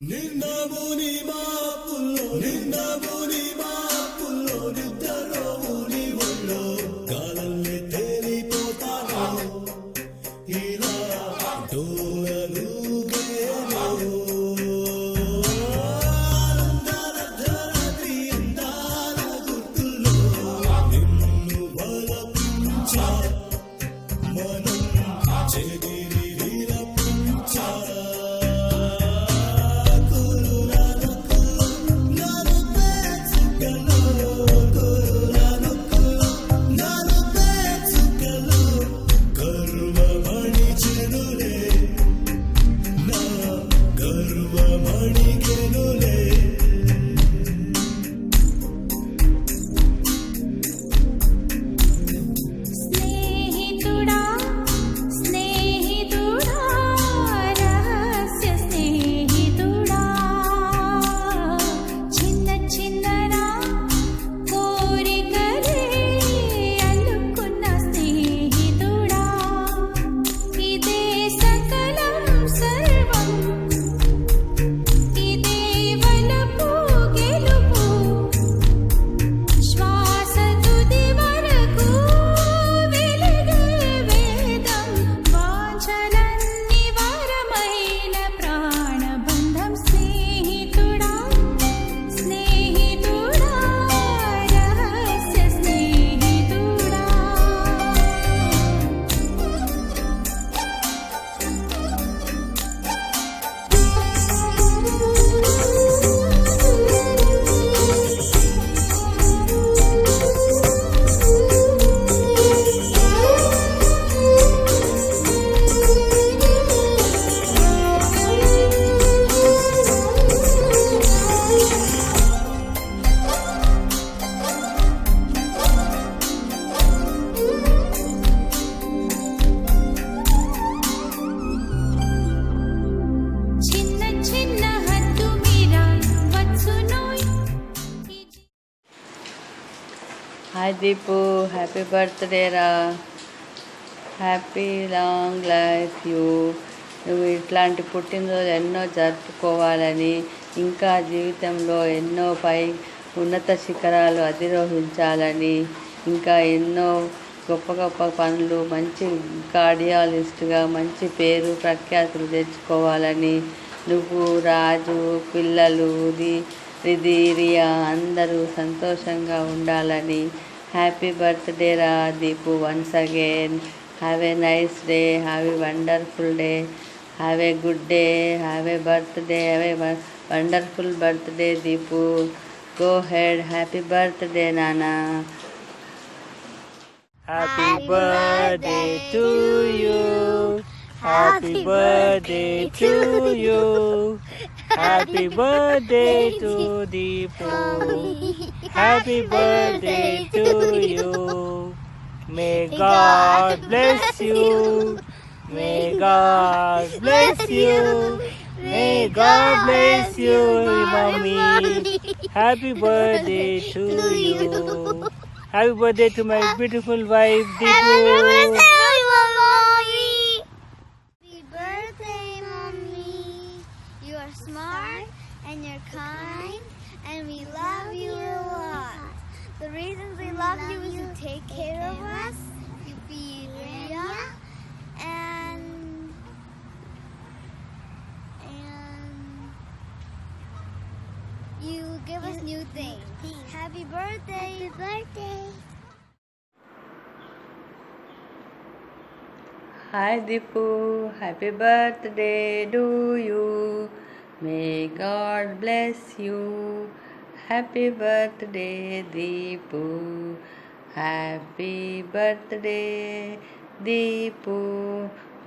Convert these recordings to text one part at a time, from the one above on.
నిన్నముని మాపుల్లో నిన్నముని మాపుల్లో నిద్రలోని ఒళ్ళో గాలల్లే తేలిపోతాను ఇలా డోలలు గేలో అర్ధరాత్రి అందాల గుర్తుల్లో నిన్ను బలపించా మనం చెదిరి విలపించా హాయ్ దీపు, హ్యాపీ బర్త్డే రా. Happy long life you. నువ్వు ఇట్లాంటి పుట్టినరోజు ఎన్నో జరుపుకోవాలని, ఇంకా జీవితంలో ఎన్నో ఉన్నత శిఖరాలు అధిరోహించాలని, ఇంకా ఎన్నో గొప్ప గొప్ప పనులు, మంచి కార్డియాలజిస్ట్గా మంచి పేరు ప్రఖ్యాతులు తెచ్చుకోవాలని, నువ్వు, రాజు, పిల్లలు, రియా అందరూ సంతోషంగా ఉండాలని. హ్యాపీ బర్త్డే రా Deepu. Once again have a nice day, have a wonderful day, have a good day, have a birthday, have a wonderful birthday Deepu. Go head. Happy birthday నానా. Happy birthday to you. Happy birthday to you. Happy birthday to Deepu. Happy birthday to you. May God bless you. May God bless you. May God bless you, mommy. Happy birthday to you. Happy birthday to my beautiful wife, Deepu. Happy birthday, Mommy. You are smart and you're kind and we love you a lot. The reasons we love you is you take care of us, you feed Rhea, and you give us new things. Happy birthday. Happy birthday. Hi Deepu, happy birthday to you. May God bless you. Happy birthday Deepu. Happy birthday Deepu.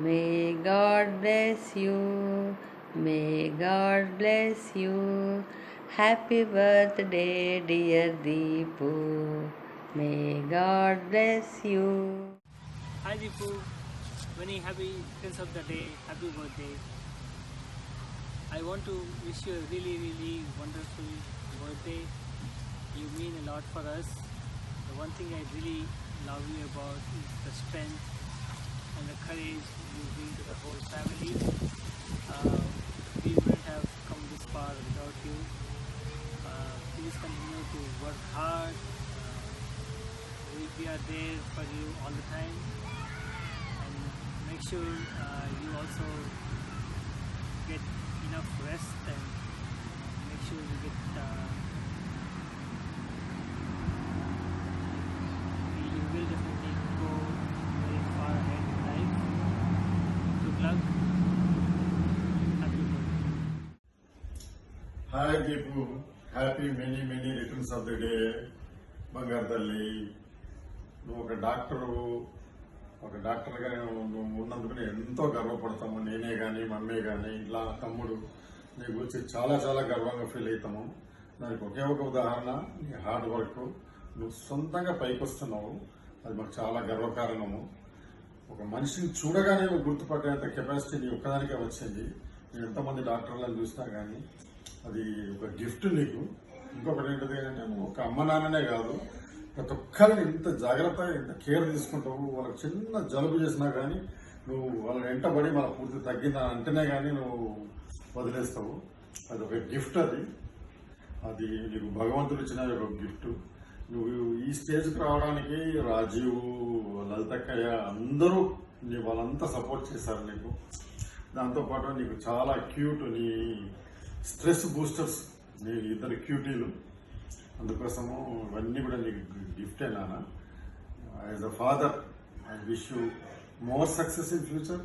May God bless you. May God bless you. Happy birthday dear Deepu. May God bless you. Hi Deepu. Many happy returns of the day. Happy birthday. I want to wish you a really, really wonderful birthday. You mean a lot for us. The one thing I really love you about is the strength and the courage you bring to the whole family. We wouldn't have come this work hard. We are there for you all the time, and make sure you also get enough rest and make sure you get you will definitely go very far ahead in life. Good luck. Happy birthday. Hi Deepu, happy many returns of the day. బంగారు తల్లి, నువ్వు ఒక డాక్టర్గా నువ్వు ఉన్నందుకు నేను ఎంతో గర్వపడతాము. నేనే కానీ మమ్మీ కానీ ఇట్లా తమ్ముడు నీ గురించి చాలా గర్వంగా ఫీల్ అవుతాము. దానికి ఒకే ఒక ఉదాహరణ నీ హార్డ్ వర్క్. నువ్వు సొంతంగా పైకి వస్తున్నావు, అది మాకు చాలా గర్వకారణము. ఒక మనిషిని చూడగానే నువ్వు గుర్తుపట్టేంత కెపాసిటీ నీ ఒక్కదానికే వచ్చింది. నేను ఎంతమంది డాక్టర్లను చూసినా కానీ అది ఒక గిఫ్ట్ నీకు. ఇంకొకటి ఏంటిది అంటే నువ్వు ఒక అమ్మ నాన్ననే కాదు, ప్రతి ఒక్కరిని ఇంత జాగ్రత్తగా ఇంత కేర్ తీసుకుంటావు. వాళ్ళకి చిన్న జలుబు చేసినా కానీ నువ్వు వాళ్ళని వెంటబడి మన పూర్తి తగ్గిందని అంటేనే కానీ నువ్వు వదిలేస్తావు. అది ఒక గిఫ్ట్. అది నీకు భగవంతుడు ఇచ్చిన ఒక గిఫ్ట్. నువ్వు ఈ స్టేజ్కి రావడానికి రాజీవ్, లలితక్కయ్య అందరూ వాళ్ళంతా సపోర్ట్ చేశారు నీకు. దాంతోపాటు నీకు చాలా క్యూట్, నీ స్ట్రెస్ బూస్టర్స్, నీ ఇద్దరు క్యూటీలు. అందుకోసము ఇవన్నీ కూడా నీకు గిఫ్టే నాన్న. As a father I wish you more success in future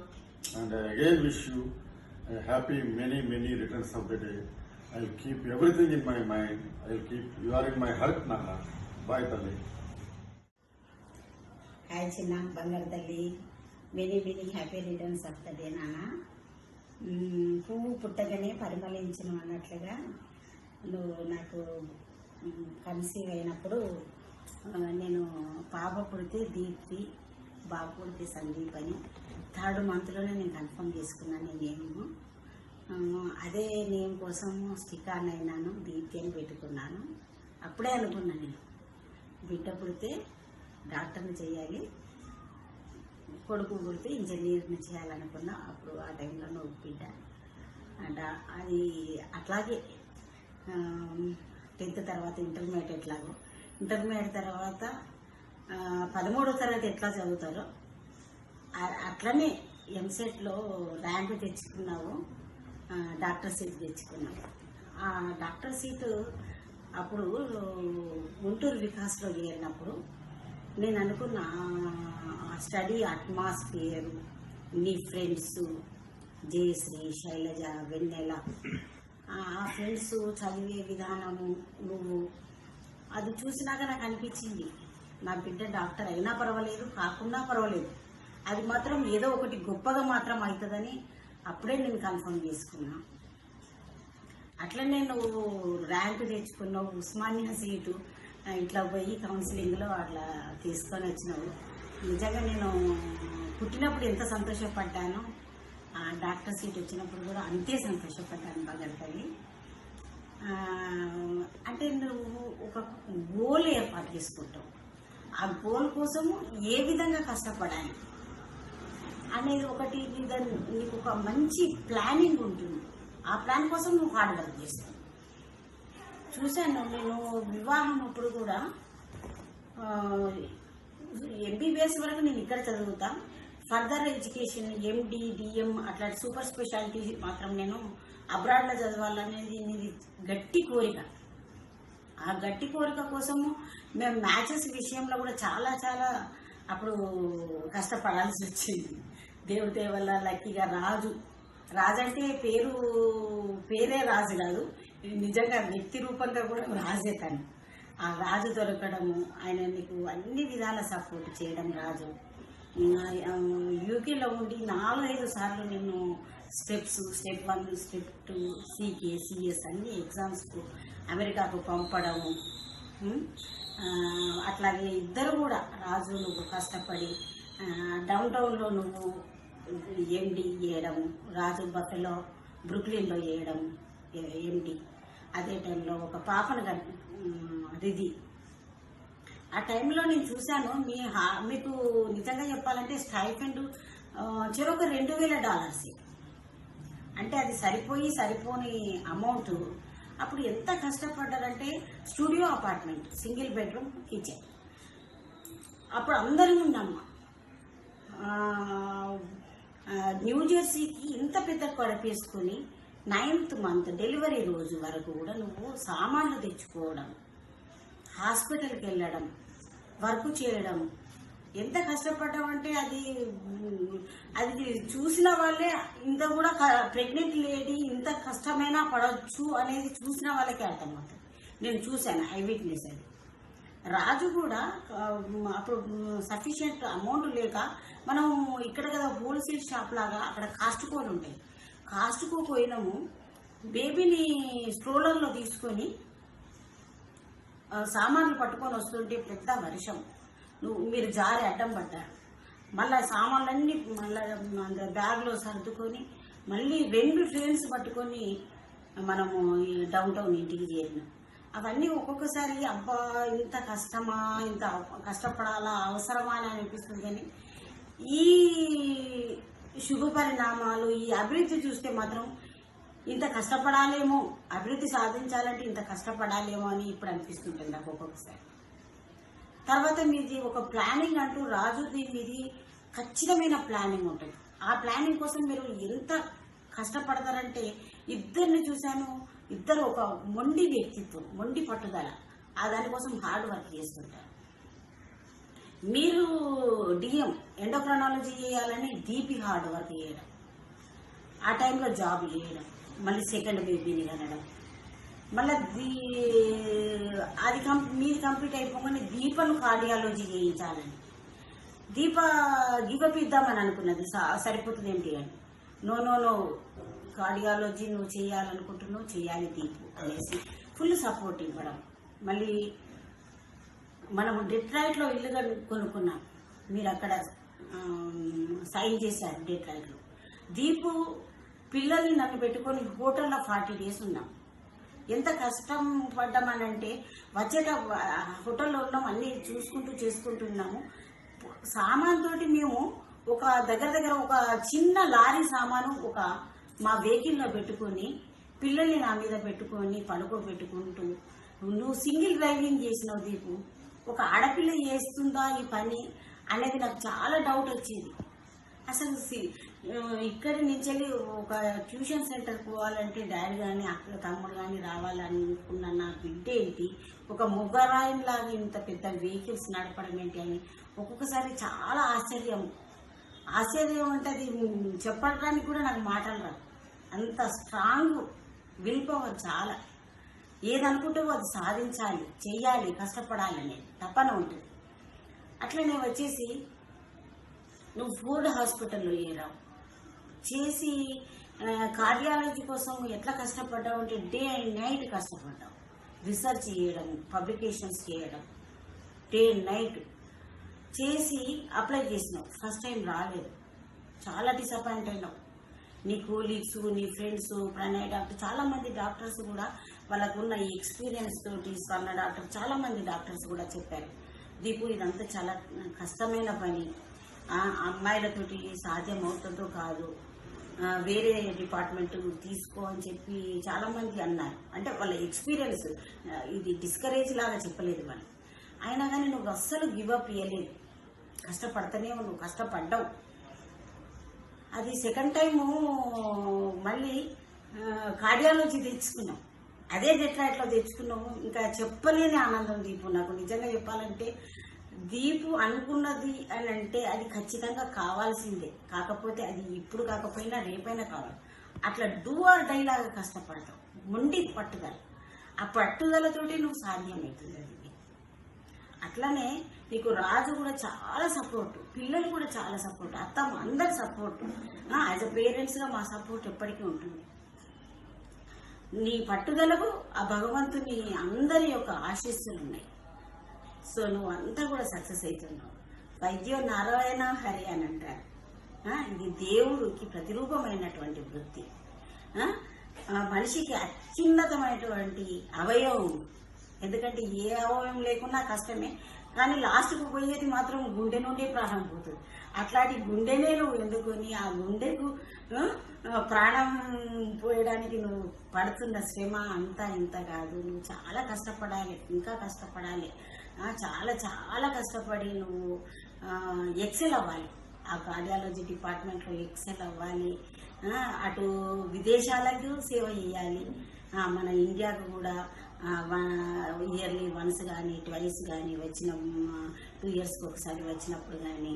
and I again wish you happy many returns of the day. I will keep everything in my mind. I will keep you are in my heart నాన్న. Bye తల్లి. Hi చిన్న బంగారు తల్లి, many happy returns of the day నాన్న. పువ్వు పుట్టగానే పరిమళించను అన్నట్లుగా నువ్వు నాకు కన్సీవ్ అయినప్పుడు నేను పాప పుడితే దీప్తి, బాబు పుడితే సందీప్ అని 3rd మంత్లోనే నేను కన్ఫర్మ్ చేసుకున్నాను నేనేమో. అదే నేమ్ కోసం స్టిక్ ఆన్ అయినాను, దీప్తి అని పెట్టుకున్నాను. అప్పుడే అనుకున్నాను నేను బిడ్డ పుడితే డాక్టర్ని చేయాలి, కొడుకు పుడితే ఇంజనీర్ని చేయాలనుకున్నా. అప్పుడు ఆ టైంలో నువ్వు బిడ్డ అది అట్లాగే 10th తర్వాత ఇంటర్మీడియట్ తర్వాత 13వ తరగతి ఎట్లా చదువుతారో అట్లనే ఎంసెట్లో ర్యాంక్ తెచ్చుకున్నావు, డాక్టర్ సీట్ తెచ్చుకున్నావు. ఆ డాక్టర్ సీటు అప్పుడు గుంటూరు వికాస్లో చేరినప్పుడు నేను అనుకున్న స్టడీ అట్మాస్ఫియర్, నీ ఫ్రెండ్స్ జయశ్రీ, శైలజ, వెన్నెల, ఆ ఫ్రెండ్స్ చదివే విధానము, నువ్వు అది చూసినాక నాకు అనిపించింది నా బిడ్డ డాక్టర్ అయినా పర్వాలేదు, కాకుండా పర్వాలేదు, అది మాత్రం ఏదో ఒకటి గొప్పగా మాత్రం అవుతుందని అప్పుడే నేను కన్ఫర్మ్ చేసుకున్నా. అట్లనే నువ్వు ర్యాంకు తెచ్చుకున్నావు, ఉస్మానియా సీటు ఇట్లా పోయి కౌన్సిలింగ్లో అట్లా తీసుకొని వచ్చినావు. నిజంగా నేను పుట్టినప్పుడు ఎంత సంతోషపడ్డానో ఆ డాక్టర్ సీట్ వచ్చినప్పుడు కూడా అంతే సంతోషపడ్డాను బంగారు తల్లి. అంటే నువ్వు ఒక గోల్ ఏర్పాటు చేసుకుంటావు, ఆ గోల్ కోసము ఏ విధంగా కష్టపడాలి అనేది ఒకటి నీకు ఒక మంచి ప్లానింగ్ ఉంటుంది. ఆ ప్లాన్ కోసం నువ్వు హార్డ్ వర్క్ చేస్తావు. చూశాను నేను వివాహం అప్పుడు కూడా ఎంబీబీఎస్ వరకు నేను ఇక్కడ చదువుతా, ఫర్దర్ ఎడ్యుకేషన్ ఎండి, డిఎం అట్లాంటి సూపర్ స్పెషాలిటీ మాత్రం నేను అబ్రాడ్లో చదవాలనేది నీది గట్టి కోరిక. ఆ గట్టి కోరిక కోసము మేము మ్యాచెస్ విషయంలో కూడా చాలా అప్పుడు కష్టపడాల్సి వచ్చింది. దేవుడి వల్ల లక్కీగా రాజు అంటే పేరే రాజు కాదు, నిజంగా వ్యక్తి రూపంగా కూడా రాజే. కానీ ఆ రాజు దొరకడము, ఆయన నీకు అన్ని విధాల సపోర్ట్ చేయడం రాజు. యూకేలో ఉండి 4-5 సార్లు నేను స్టెప్ 1, స్టెప్ 2, సీకే, సిఎస్ అన్ని ఎగ్జామ్స్కు అమెరికాకు పంపడము. అట్లాగే ఇద్దరు కూడా రాజు నువ్వు కష్టపడి డౌన్ టౌన్లో నువ్వు ఎండి చేయడము, రాజు బఫెలో బ్రూక్లిన్లో చేయడం ఎండి. అదే టైంలో ఒక పాపను రిది. ఆ టైంలో నేను చూశాను మీకు నిజంగా చెప్పాలంటే స్టైఫండ్ చెరొక $2,000. అంటే అది సరిపోని అమౌంట్. అప్పుడు ఎంత కష్టపడ్డారంటే studio apartment, single bedroom, kitchen. అప్పుడు అందరూ ఉన్నాము. న్యూ జెర్సీకి ఇంత పెద్ద కడపేసుకొని 9th మంత్ డెలివరీ రోజు వరకు కూడా నువ్వు సామాన్లు తెచ్చుకోవడం, హాస్పిటల్కి వెళ్ళడం, వర్క్ చేయడం, ఎంత కష్టపడ్డామంటే అది చూసిన వాళ్ళే ఇంత కూడా ప్రెగ్నెంట్ లేడీ ఇంత కష్టమైనా పడవచ్చు అనేది చూసిన వాళ్ళకే అర్థమవుతుంది. నేను చూశాను, ఐ విట్నెస్ అది. రాజు కూడా అప్పుడు సఫిషియెంట్ అమౌంట్ లేక మనం ఇక్కడ కదా హోల్సేల్ షాప్ లాగా అక్కడ కాస్ట్కోలు ఉంటాయి, కాస్ట్కో పోయినాము. బేబీని స్ట్రోలర్లో తీసుకొని సామాన్లు పట్టుకొని వస్తుంటే పెద్ద వర్షం, మీరు జారి అడ్డం పడ్డారు. మళ్ళీ సామాన్లన్నీ మళ్ళీ బ్యాగ్లో సర్దుకొని మళ్ళీ 2 ట్రైన్స్ పట్టుకొని మనము ఈ డౌన్ టౌన్ ఇంటికి చేరినాం. అవన్నీ ఒక్కొక్కసారి అబ్బా ఇంత కష్టమా, ఇంత కష్టపడాలా, అవసరమా అని అనిపిస్తుంది. కానీ ఈ శుభ పరిణామాలు, ఈ అభివృద్ధి చూస్తే మాత్రం ఇంత కష్టపడాలేమో, అభివృద్ధి సాధించాలంటే ఇంత కష్టపడాలేమో అని ఇప్పుడు అనిపిస్తుంటుంది నాకు ఒక్కొక్కసారి. తర్వాత మీది ఒక ప్లానింగ్ అంటూ రాజుది మీది ఖచ్చితమైన ప్లానింగ్ ఉంటుంది. ఆ ప్లానింగ్ కోసం మీరు ఎంత కష్టపడతారంటే ఇద్దరిని చూశాను, ఇద్దరు ఒక మొండి వ్యక్తిత్వం, మొండి పట్టుదల, దానికోసం హార్డ్ వర్క్ చేస్తుంటారు. మీరు డిఎం ఎండోక్రైనాలజీ చేయాలని డీపీ హార్డ్ వర్క్ చేయడం, ఆ టైంలో జాబ్ చేయడం, మళ్ళీ సెకండ్ బేబీని కనడం, మళ్ళీ అది మీది కంప్లీట్ అయిపోగానే దీపను కార్డియాలజీ చేయించాలని, దీప గివప్ ఇద్దామని అనుకున్నది, సరిపోతుంది ఏంటి అని. నో కార్డియాలజీ నువ్వు చేయాలనుకుంటున్నావు, చేయాలి దీపు అనేసి ఫుల్ సపోర్ట్ ఇవ్వడం. మళ్ళీ మనము డెట్రాయిట్లో ఇల్లు కొనుక్కున్నాం, మీరు అక్కడ సైన్ చేశారు డెట్రాయిట్లో. దీపు పిల్లల్ని నన్ను పెట్టుకొని హోటల్లో 40 days ఉన్నాం. ఎంత కష్టం పడ్డామనంటే వచ్చేట హోటల్లో ఉన్నాం, అన్నీ చూసుకుంటూ చేసుకుంటున్నాము. సామాన్ తోటి మేము ఒక దగ్గర ఒక చిన్న లారీ సామాను ఒక మా వెహికల్లో పెట్టుకొని పిల్లల్ని నా మీద పెట్టుకొని పడుకోబెట్టుకుంటూ, నువ్వు సింగిల్ డ్రైవింగ్ చేసినావు దీపు, ఒక ఆడపిల్ల చేస్తుందా ఈ పని అనేది నాకు చాలా డౌట్ వచ్చేది. అసలు ఇక్కడి నుంచి వెళ్ళి ఒక ట్యూషన్ సెంటర్కి పోవాలంటే డాడీ కానీ అక్కడ తమ్ముడు కానీ రావాలనుకున్న నా బిడ్డ ఏంటి, ఒక మొగరాయిలాగా ఇంత పెద్ద వెహికల్స్ నడపడం ఏంటి అని ఒక్కొక్కసారి చాలా ఆశ్చర్యం అంటే అది చెప్పడానికి కూడా నాకు మాటలు రావు. అంత స్ట్రాంగ్ విల్ పవర్, చాలా ఏదనుకుంటావో అది సాధించాలి, చెయ్యాలి, కష్టపడాలి అనేది తపన ఉంటుంది. అట్లనే వచ్చేసి నువ్వు ఫోర్డ్ హాస్పిటల్లో చేసి కార్డియాలజీ కోసం ఎట్లా కష్టపడ్డావు అంటే డే అండ్ నైట్ కష్టపడ్డావు, రీసెర్చ్ చేయడం, పబ్లికేషన్స్ చేయడం, డే అండ్ నైట్ చేసి అప్లై చేసినావు. ఫస్ట్ టైం రాలేదు, చాలా డిసప్పాయింట్ అయినావు. నీ కోలీగ్స్, నీ ఫ్రెండ్స్, ప్రణయ్ డాక్టర్, చాలా మంది డాక్టర్స్ కూడా వాళ్ళకున్న ఈ ఎక్స్పీరియన్స్ తోటి, స్వర్ణ డాక్టర్, చాలా మంది డాక్టర్స్ కూడా చెప్పారు, దీపు ఇదంతా చాలా కష్టమైన పని, అమ్మాయిలతోటి సాధ్యం అవుతుందో కాదు, వేరే డిపార్ట్మెంట్ తీసుకో అని చెప్పి చాలా మంది అన్నారు. అంటే వాళ్ళ ఎక్స్పీరియన్స్, ఇది డిస్కరేజ్ లాగా చెప్పలేదు వాళ్ళు. అయినా కానీ నువ్వు అస్సలు గివప్ ఇవ్వలేదు, కష్టపడతానే నువ్వు కష్టపడ్డావు. అది సెకండ్ టైము మళ్ళీ కార్డియాలజీ తెచ్చుకున్నావు, అదే డెట్రాయిట్లో తెచ్చుకున్నావు. ఇంకా చెప్పలేని ఆనందం దీపు. నాకు నిజంగా చెప్పాలంటే దీపు అనుకున్నది అని అంటే అది ఖచ్చితంగా కావాల్సిందే, కాకపోతే అది ఇప్పుడు కాకపోయినా రేపైనా కావాలి. అట్లా డూ ఆర్ డై లాగా కష్టపడతావు, మొండి పట్టుదల, ఆ పట్టుదలతోటి నువ్వు సాధ్యమవుతుంది అది. అట్లనే నీకు రాజు కూడా చాలా సపోర్ట్, పిల్లలు కూడా చాలా సపోర్ట్, అత్తమ్మ అందరి సపోర్ట్, యాజ్ అ పేరెంట్స్గా మా సపోర్ట్ ఎప్పటికీ ఉంటుంది. నీ పట్టుదలకు ఆ భగవంతుని అందరి యొక్క ఆశీస్సులు ఉన్నాయి. సో నువ్వు అంతా కూడా సక్సెస్ అవుతున్నావు. వైద్యో నారాయణ హరి అని అంటారు. ఇది దేవుడికి ప్రతిరూపమైనటువంటి వృత్తి. మనిషికి అత్యున్నతమైనటువంటి అవయవం, ఎందుకంటే ఏ అవయవం లేకున్నా కష్టమే, కానీ లాస్ట్కు పోయేది మాత్రం గుండె నుండే ప్రాణం పోతుంది. అట్లాంటి గుండెనే నువ్వు ఎందుకొని ఆ గుండెకు ప్రాణం పోయడానికి నువ్వు పడుతున్న శ్రమ అంతా ఇంత కాదు. నువ్వు చాలా కష్టపడాలి, ఇంకా కష్టపడాలి, చాలా చాలా కష్టపడి నువ్వు ఎక్సెల్ అవ్వాలి. ఆ కార్డియాలజీ డిపార్ట్మెంట్లో ఎక్సెల్ అవ్వాలి. అటు విదేశాలకు సేవ చేయాలి. మన ఇండియాకు కూడా ఇయర్లీ వన్స్ కానీ ట్వైస్ కానీ వచ్చిన 2 yearsకి ఒకసారి వచ్చినప్పుడు కానీ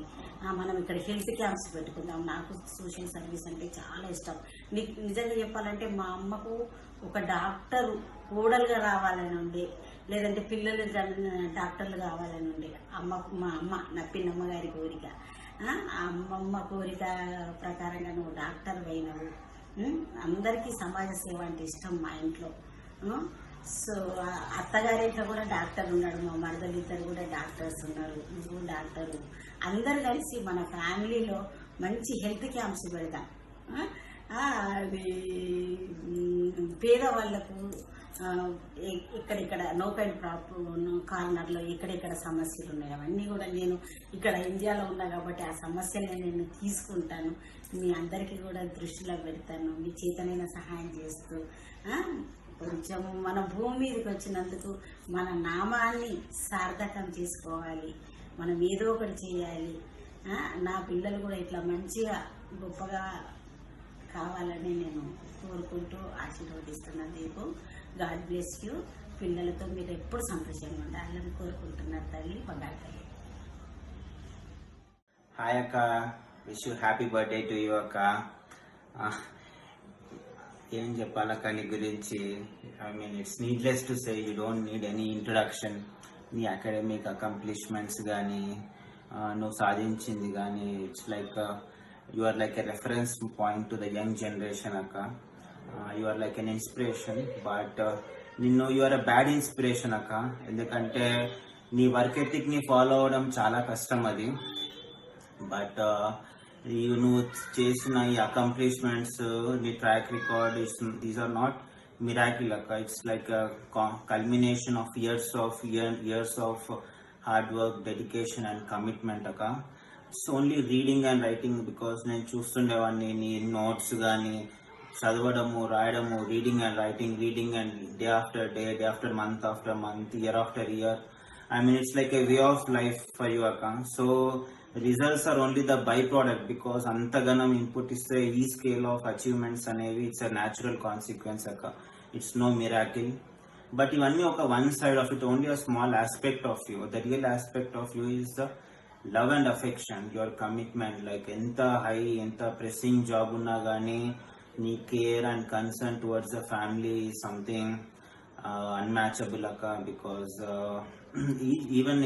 మనం ఇక్కడ హెల్త్ క్యాంప్స్ పెట్టుకుందాం. నాకు సోషల్ సర్వీస్ అంటే చాలా ఇష్టం. నీకు నిజంగా చెప్పాలంటే మా అమ్మకు ఒక డాక్టరు కోడలుగా రావాలని ఉండే, లేదంటే పిల్లలు డాక్టర్లు కావాలని ఉండే. మా అమ్మ నా పిన్నమ్మ గారి కోరిక. అమ్మమ్మ కోరిక ప్రకారంగా నువ్వు డాక్టర్ అయినవు. అందరికీ సమాజ సేవ అంటే ఇష్టం మా ఇంట్లో. సో అత్తగారి ఇంట్లో కూడా డాక్టర్ ఉన్నాడు, మా మరదలు ఇద్దరు కూడా డాక్టర్స్ ఉన్నారు, నువ్వు డాక్టరు. అందరు కలిసి మన ఫ్యామిలీలో మంచి హెల్త్ క్యాంప్స్ పెడదాం. అది పేదవాళ్లకు ఇక్కడిక్కడ నోకైన్ కార్నర్లో ఎక్కడెక్కడ సమస్యలు ఉన్నాయి అవన్నీ కూడా నేను ఇక్కడ ఇండియాలో ఉన్నా కాబట్టి ఆ సమస్యలను నేను తీసుకుంటాను. మీ అందరికీ కూడా దృష్టిలో పెడతాను. మీ చేతనైన సహాయం చేస్తూ కొంచెం మన భూమి మీదకి వచ్చినందుకు మన నామాన్ని సార్థకం చేసుకోవాలి. మనం ఏదో ఒకటి చేయాలి. నా పిల్లలు కూడా ఇట్లా మంచిగా గొప్పగా కావాలని నేను కోరుకుంటూ ఆశీర్వదిస్తున్నాను. Deepu God bless you. పిల్లలతో మీరు ఎప్పుడు సంతోషంగా ఉండాలని కోరుకుంటున్నారు తల్లి, బంగారు తల్లి. హాయ్ అక్క, wish you happy birthday to you అక్క. ఏం చెప్పాలక్క నీ గురించి? I mean it's needless to say, you don't need any introduction. నీ అకాడమిక్ అకంప్లిష్మెంట్స్ కానీ నువ్వు సాధించింది కానీ it's like you are like a reference point to the young generation akka. You are like an inspiration, but you are a bad inspiration akka. ఎందుకంటే నీ work ethic ని follow అవడం చాలా కష్టం అది. బట్ నువ్వు చేసిన ఈ అకంప్లిష్మెంట్స్, నీ track record, these are not miracle అక్క. It's like culmination of years of hard work, dedication and commitment అక్క. It's only reading and writing. Because నేను చూస్తుండేవాడిని నీ నోట్స్ కానీ చదవడము, రాయడము, reading and day after day after month, year after year. I mean it's like a way of life for you అక్క. So results are only the by product. Because అంతగానం input ఇస్తే ఈ స్కేల్ ఆఫ్ అచీవ్మెంట్స్ అనేవి it's a natural consequence అక్క. It's no miracle. But ఇవన్నీ ఒక one side of it, only a small aspect of you. The real aspect of you is the love and affection, your commitment. Like ఎంత high, ఎంత pressing job ఉన్నా కానీ నీ care and concern towards the family is something unmatchable అక్క. Because even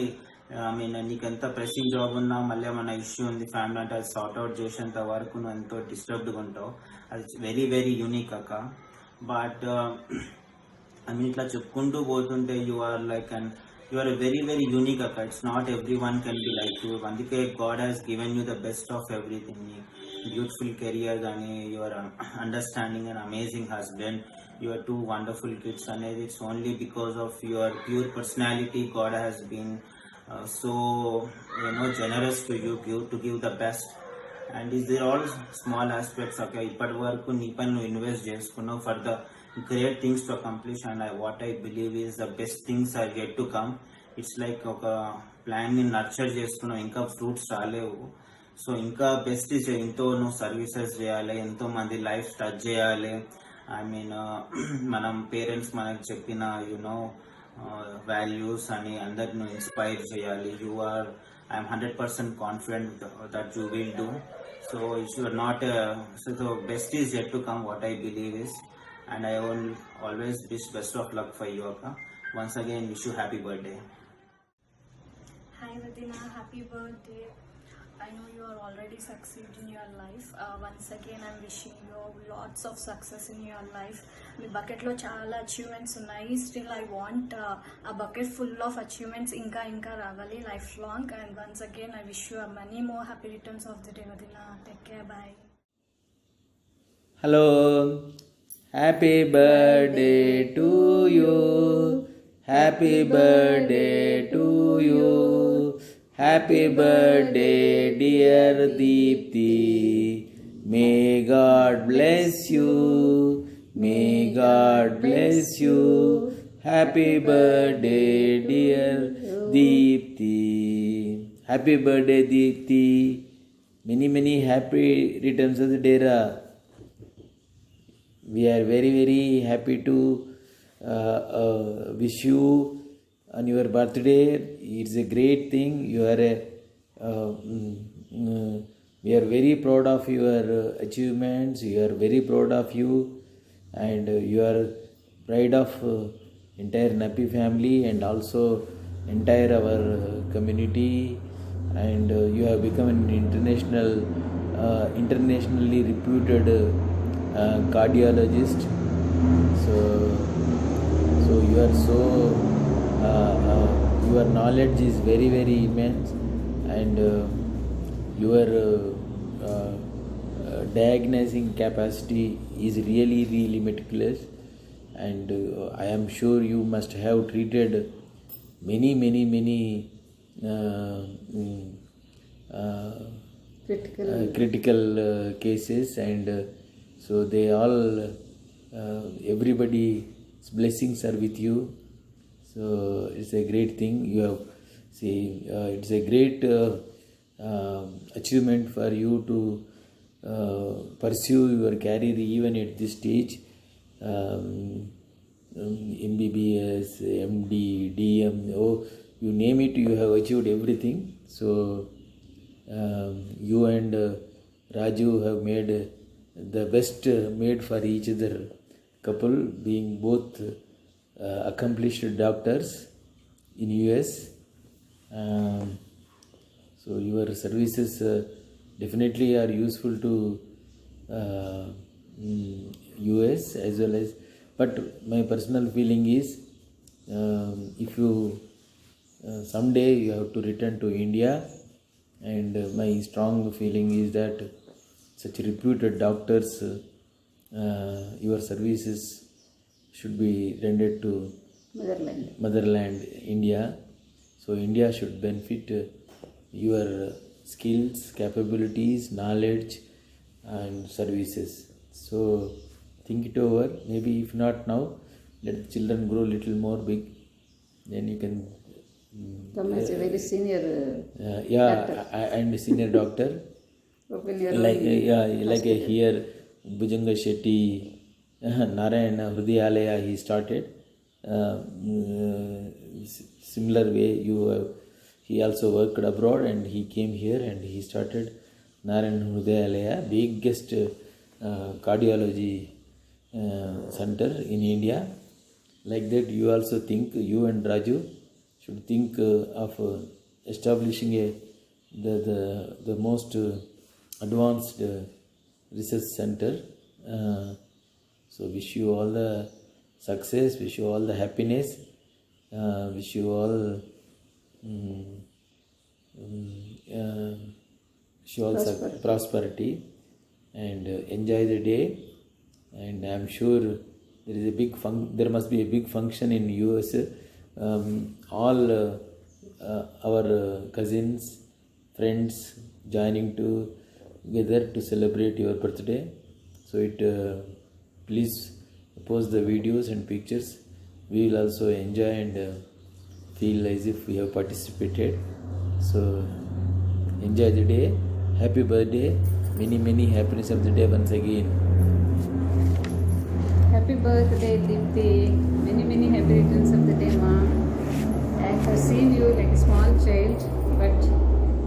I mean నీకు ఎంత pressing job ఉన్నా మళ్ళీ మన ఇష్యూ ఉంది ఫ్యామిలీ అంటే అది సార్ట్ అవుట్ చేసేంత వరకు నువ్వు ఎంతో డిస్టర్బ్డ్గా ఉంటావు. అది వెరీ వెరీ యూనిక్ అక్క. బట్ ఐ మీన్ ఇట్లా చెప్పుకుంటూ పోతుంటే you are like and you are a very very unique akka. It's not everyone can be like you. Andike God has given you the best of everything. Beautiful career gani, your understanding, and amazing husband, your 2 wonderful kids, and it's only because of your pure personality God has been so generous to you, to give the best. And these are all small aspects akka. Ippadi varaku nee panu invest chestunnavu for the great things to accomplish, and what I believe is the best things are yet to come. It's like oka plant ni nurture chestunnam, inka fruits raalevu. So inka best is ento no services cheyali, ento mandi life touch cheyali. I mean manam parents manaku cheppina values ani andarnu inspire cheyali. I am 100% confident that you will do. So if you are not so the best is yet to come, what I believe is. And I will always wish best of luck for you akka. Once again wish you happy birthday. Hi Vadina, happy birthday. I know you are already succeed in your life. Once again I'm wishing you lots of success in your life. మీ బకెట్లో చాలా achievements ఉన్నాయి. Still I want ఆ bucket full of achievements ఇంకా రావాలి life long. And once again I wish you many more happy returns of the day Vadina. Take care, bye. Hello. Happy birthday to you. Happy birthday to you. Happy birthday, dear Deepti. May God bless you. May God bless you. Happy birthday, dear Deepti. Happy birthday, Deepti. Many, many happy returns of the day, Ra. We are very, very happy to wish you on your birthday. It's a great thing. You are we are very proud of your achievements. We are very proud of you, and you are pride of entire Napi family and also entire our community. And you have become an internationally reputed cardiologist. So you are so your knowledge is very, very immense, and your diagnosing capacity is really, really meticulous. And I am sure you must have treated many critical cases, and so they all everybody's blessings are with you. So it's a great thing. You have it's a great achievement for you to pursue your career even at this stage. MBBS, MD, DM, you name it, you have achieved everything. So you and Raju have made the best made for each other couple, being both accomplished doctors in US. So your services definitely are useful to US as well as, but my personal feeling is if you someday you have to return to India, and my strong feeling is that such reputed doctors, your services should be rendered to motherland India. So India should benefit your skills, capabilities, knowledge and services. So think it over. Maybe if not now, let the children grow little more big, then you can Come as a very senior doctor. And senior doctor. Open your like own like here Bhujanga Shetty Narayana Hrudayalaya he started. Similar way he also worked abroad and he came here and he started Narayana Hrudayalaya, biggest cardiology center in India. Like that, you also think, you and Raju should think of establishing the most advanced research center. So wish you all the success, wish you all the happiness, wish you all prosperity, and enjoy the day. And I am sure there is there must be a big function in US. All our cousins, friends joining together to celebrate your birthday. So please post the videos and pictures. We will also enjoy and feel as if we have participated. So enjoy the day. Happy birthday. Many happiness of the day once again. Happy birthday, Deepti. Many happy returns of the day, Mom. I have seen you like a small child, but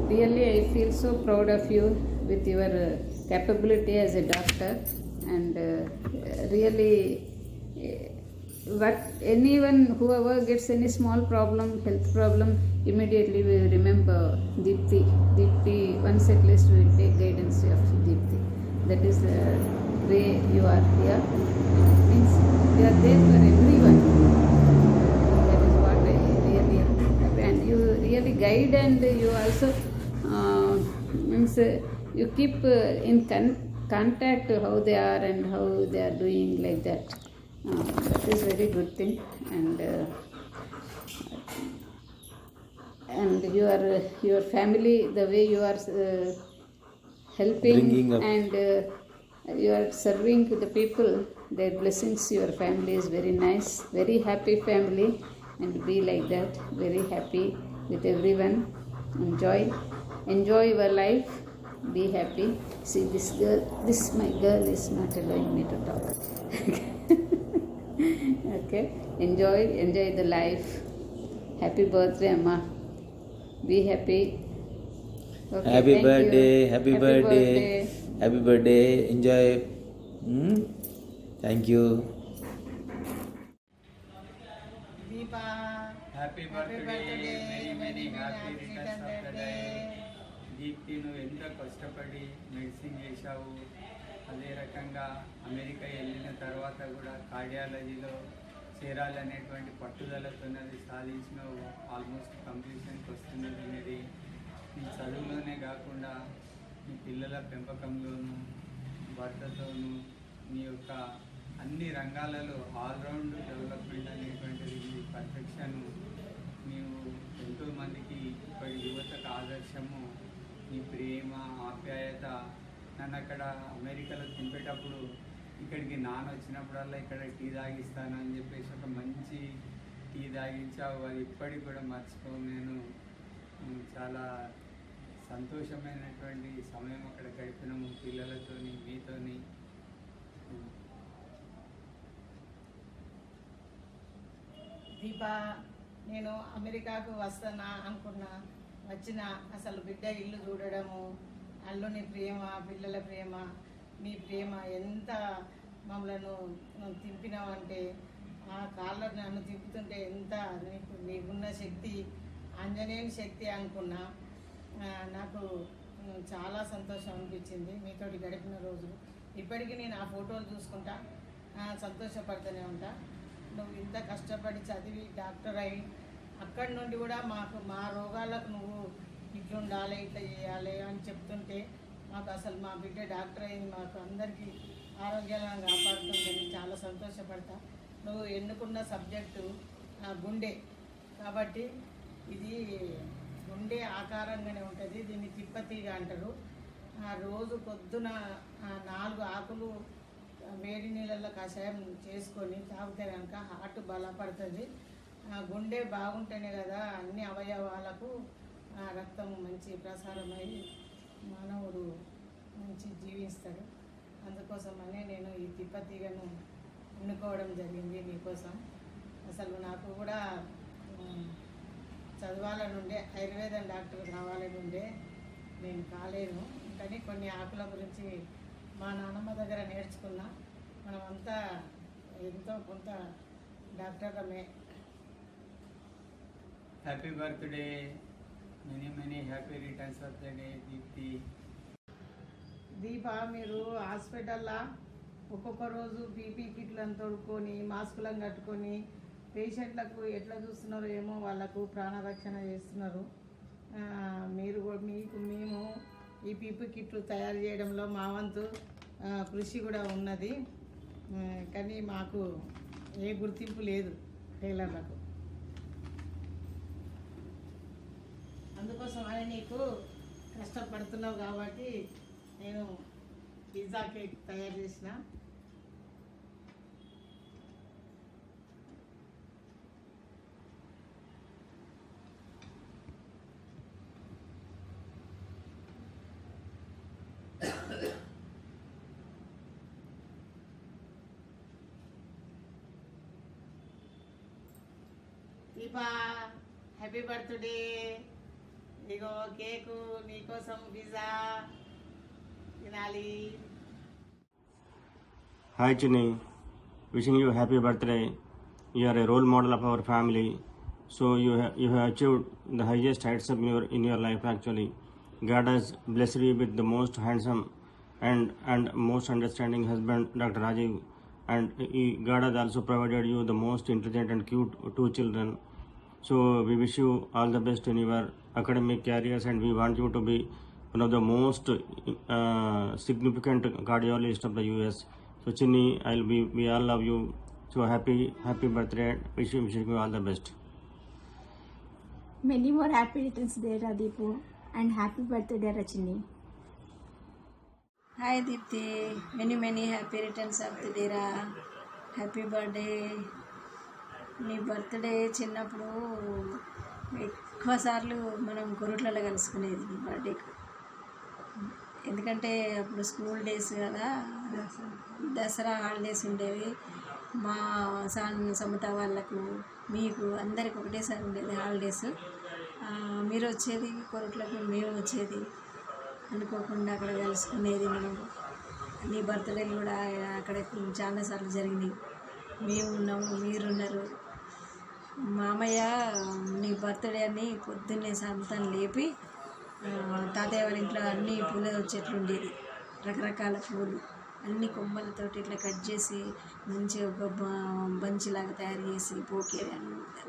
really I feel so proud of you with your capability as a doctor. And really, whoever gets any small problem, health problem, immediately we will remember Deepti. Deepti, once at least we will take guidance of Deepti. That is the way you are here. Means you are there for everyone. That is what I really, and you really guide, and you also means you keep in contact how they are and how they are doing, like that. That is very good thing. And and your family, the way you are helping Bringing up. and you are serving to the people, their blessings, your family is very nice, very happy family, and be like that, very happy with everyone. Enjoy your life, be happy. See this girl, this my girl is not allowing me to talk. Okay, enjoy the life. Happy birthday, Amma. Be happy. Okay, Happy thank you. birthday, happy birthday, enjoy. Thank you. Deepa happy birthday many happy returns of the day. Deepti, నువ్వు ఎంతో కష్టపడి medicine చేశావు. అదే రకంగా America వెళ్ళిన తర్వాత కూడా కార్డియాలజీలో చేరాలనేటువంటి పట్టుదలతోనది సాధించినావు. Almost కంప్లీషన్కి వస్తున్నది అనేది. నీ చదువులోనే కాకుండా నీ పిల్లల పెంపకంలోనూ, భర్తతోనూ, నీ యొక్క అన్ని రంగాలలో ఆల్రౌండ్ డెవలప్మెంట్ అనేటువంటిది నీ పర్ఫెక్షన్. నీవు ఎంతోమందికి ఇప్పటి యువతకు ఆదర్శము. నీ ప్రేమ, ఆప్యాయత. నన్ను అక్కడ అమెరికాలో తింపేటప్పుడు ఇక్కడికి నాన్న వచ్చినప్పుడల్లా ఇక్కడ టీ తాగిస్తాను అని చెప్పేసి ఒక మంచి టీ తాగించావు. అది ఇప్పటికి కూడా మర్చిపోను నేను. చాలా సంతోషమైనటువంటి సమయం అక్కడ గడిపినాము పిల్లలతోని, మీతోని. దీపా, నేను అమెరికాకు వస్తానా అనుకున్నా, వచ్చిన అసలు బిడ్డ ఇల్లు చూడడము, అల్లుని ప్రేమ, పిల్లల ప్రేమ, నీ ప్రేమ ఎంత మమ్మలను తింపినావంటే, ఆ కాళ్ళ నన్ను తిప్పుతుంటే ఎంత నీకున్న శక్తి, ఆంజనేయుని శక్తి అనుకున్నా. నాకు చాలా సంతోషం అనిపించింది మీతోటి గడిపిన రోజులు. ఇప్పటికీ నేను ఆ ఫోటోలు చూసుకుంటా సంతోషపడుతూనే ఉంటా. నువ్వు ఇంత కష్టపడి చదివి డాక్టర్ అయి అక్కడి నుండి కూడా మా రోగాలకు నువ్వు ఇట్లుండాలి, ఇట్లా చేయాలి అని చెప్తుంటే మాకు అసలు మా బిడ్డ డాక్టర్ అయింది, మాకు అందరికీ ఆరోగ్యాలను కాపాడుతుందని చాలా సంతోషపడతా. నువ్వు ఎన్నుకున్న సబ్జెక్టు గుండె కాబట్టి ఇది గుండె ఆకారంగానే ఉంటుంది. దీన్ని తిప్పతీగ అంటారు. రోజు పొద్దున 4 ఆకులు వేడి నీళ్ళల్లో కషాయం చేసుకొని తాగితే కనుక హార్ట్ బలపడుతుంది. గుండె బాగుంటేనే కదా అన్ని అవయవాలకు రక్తం మంచి ప్రసారమై మానవుడు మంచి జీవిస్తాడు. అందుకోసమనే నేను ఈ తిప్పతీగను ఎన్నుకోవడం జరిగింది మీకోసం. అసలు నాకు కూడా చదవాలని ఉండే, ఆయుర్వేదం డాక్టర్ కావాలని ఉండే, నేను కాలేను. కానీ కొన్ని ఆకుల గురించి మా నాన్నమ్మ దగ్గర నేర్చుకున్నా. మనమంతా ఎంతో కొంత డాక్టర్లమే. Happy birthday, many happy returns of the day Deepti. Deepa, మీరు హాస్పిటల్లో ఒక్కొక్క రోజు పీపీ కిట్లను తొడుక్కొని, మాస్కులను కట్టుకొని పేషెంట్లకు ఎట్లా చూస్తున్నారో ఏమో, వాళ్ళకు ప్రాణరక్షణ చేస్తున్నారు. మేము ఈ పీపీ కిట్లు తయారు చేయడంలో మా వంతు కృషి కూడా ఉన్నది. కానీ మాకు ఏ గుర్తింపు లేదు టైలర్లకు. అందుకోసమని నీకు కష్టపడుతున్నావు కాబట్టి నేను పిజ్జా కేక్ తయారు చేసిన. Deepa, happy birthday. ఇగో కేకు నీకోసం, పిజ్జా తినాలి. Hi Chini, wishing you a happy birthday. You are a role model of our family. So you have achieved the highest heights of in your life actually. God has blessed you with the most handsome and most understanding husband, Dr. Rajiv. And God has also provided you the most intelligent and cute 2 children. So we wish you all the best in your academic careers, and we want you to be one of the most significant cardiologists of the US. So Chinni, we all love you. So happy birthday. Wishing you all the best. Many more happy returns there, Adipu, and happy birthday, Rachini. Hi Dipti, many happy returns of the day రా. Happy birthday. నీ birthday చిన్నప్పుడు ఎక్కువ సార్లు మనం కొరుట్లలో కలుసుకునేది నీ బర్త్డేకి. ఎందుకంటే అప్పుడు స్కూల్ డేస్ కదా, దసరా హాలిడేస్ ఉండేవి. మా సమత వాళ్ళకు మీకు అందరికి ఒకటేసారి ఉండేది హాలిడేస్. మీరు వచ్చేది కొరట్లకు, మేము వచ్చేది, అనుకోకుండా అక్కడ కలుసుకునేది. మనం నీ బర్త్డేలు కూడా అక్కడ చాలాసార్లు జరిగినాయి. మేము ఉన్నాము, మీరున్నారు. మామయ్య నీ బర్త్డే అని పొద్దున్నే సంతాన్ని లేపి తాతయ్య వాళ్ళ ఇంట్లో అన్ని పూల చెట్లు ఉండేది, రకరకాల పూలు అన్ని కొమ్మలతోటి ఇట్లా కట్ చేసి మంచిగా ఒక బంచిలాగా తయారు చేసి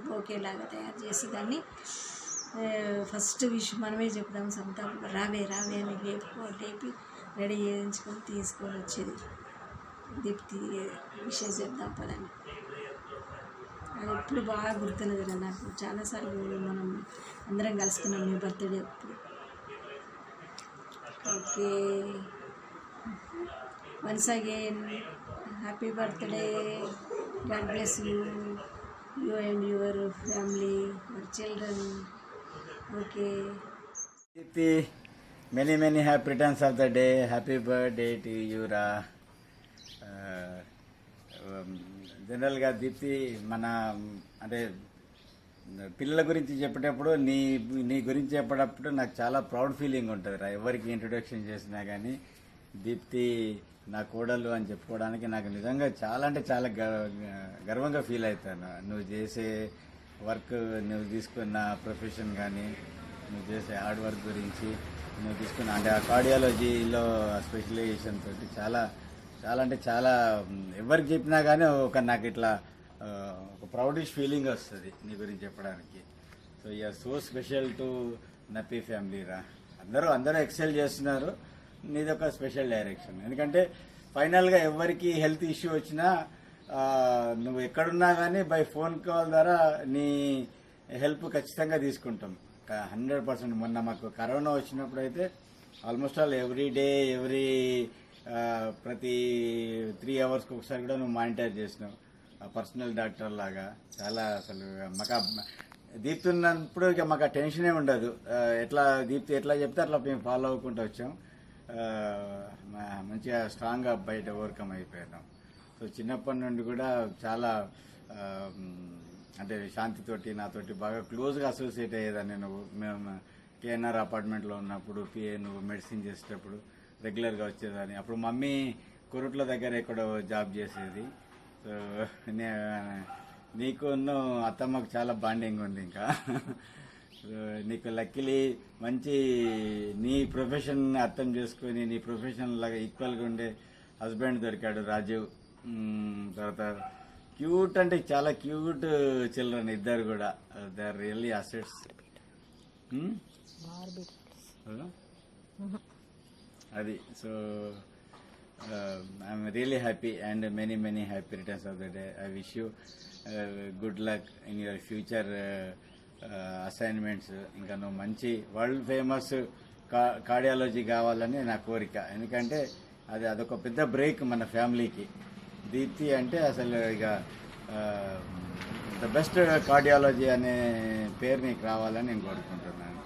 బోకేలాగా తయారు చేసి దాన్ని ఫస్ట్ విష్ మనమే చెప్తాం సంతాపం, రావే అని లేపి రెడీ చేయించుకొని తీసుకొని వచ్చేది. దీప్తి విషయం చెప్దాం పదని. అది ఎప్పుడు బాగా గుర్తున్నది కదా నాకు. చాలాసార్లు మనం అందరం కలుసుకున్నాం మీ బర్త్డే అప్పుడు. Okay, once again happy birthday. God bless you and your family, your children. Okay, many happy returns of the day. Happy birthday to you రా. జనరల్గా దీప్తి మన అంటే పిల్లల గురించి చెప్పేటప్పుడు నీ గురించి చెప్పేటప్పుడు నాకు చాలా ప్రౌడ్ ఫీలింగ్ ఉంటుంది రా. ఎవరికి ఇంట్రొడక్షన్ చేసినా కానీ దీప్తి నా కోడలు అని చెప్పుకోవడానికి నాకు నిజంగా చాలా అంటే చాలా గర్వంగా ఫీల్ అవుతాను. నువ్వు చేసే వర్క్, నువ్వు తీసుకున్న ప్రొఫెషన్ కానీ, నువ్వు చేసే హార్డ్ వర్క్ గురించి, నువ్వు తీసుకున్న అంటే ఆ కార్డియాలజీలో స్పెషలైజేషన్ తోటి చాలా అంటే చాలా ఎవరికి చెప్పినా కానీ నాకు ఇట్లా ఒక ప్రౌడిష్ ఫీలింగ్ వస్తుంది నీ గురించి చెప్పడానికి. So you're so special to Nappi family రా. అందరూ ఎక్సెల్ చేస్తున్నారు, నీది ఒక స్పెషల్ డైరెక్షన్. ఎందుకంటే ఫైనల్గా ఎవరికి హెల్త్ ఇష్యూ వచ్చినా నువ్వు ఎక్కడున్నా కానీ బై ఫోన్ కాల్ ద్వారా నీ హెల్ప్ ఖచ్చితంగా తీసుకుంటాం 100%. మొన్న మాకు కరోనా వచ్చినప్పుడు అయితే ఆల్మోస్ట్ ఆల్ ఎవ్రీ డే ప్రతి 3 అవర్స్కి ఒకసారి కూడా నువ్వు మానిటర్ చేసినావు, పర్సనల్ డాక్టర్ లాగా. చాలా అసలు మాకు దీప్తి ఉన్నప్పుడు ఇక మాకు ఆ టెన్షనే ఉండదు. దీప్తి ఎట్లా చెప్తే అట్లా మేము ఫాలో అవ్వకుండా వచ్చాం. మంచిగా స్ట్రాంగ్గా బయట ఓవర్కమ్ అయిపోయినాం. సో చిన్నప్పటి నుండి కూడా చాలా అంటే శాంతితోటి నాతోటి బాగా క్లోజ్గా అసోసియేట్ అయ్యేదాన్ని. మేము కేఎన్ఆర్ అపార్ట్మెంట్లో ఉన్నప్పుడు నువ్వు మెడిసిన్ చేసేటప్పుడు రెగ్యులర్గా వచ్చేదాన్ని. అప్పుడు మమ్మీ కొరుట్ల దగ్గర ఎక్కడో జాబ్ చేసేది. సో నీకు అత్తమ్మకు చాలా బాండింగ్ ఉంది. ఇంకా నీకు లక్కీలీ మంచి నీ ప్రొఫెషన్ అర్థం చేసుకొని నీ ప్రొఫెషన్ లాగా ఈక్వల్గా ఉండే హస్బెండ్ దొరికాడు రాజీవ్. తర్వాత క్యూట్ అంటే చాలా క్యూట్ చిల్డ్రన్ ఇద్దరు కూడా. They are really assets. అది so I'm really happy and many happy returns of the day. I wish you good luck in your future assignments. ఇంకా నువ్వు మంచి వరల్డ్ ఫేమస్ కార్డియాలజీ కావాలని నా కోరిక. ఎందుకంటే అదొక పెద్ద బ్రేక్ మన ఫ్యామిలీకి. దీప్తి అంటే అసలు ఇక ద బెస్ట్ కార్డియాలజీ అనే పేరు నీకు రావాలని నేను కోరుకుంటున్నాను.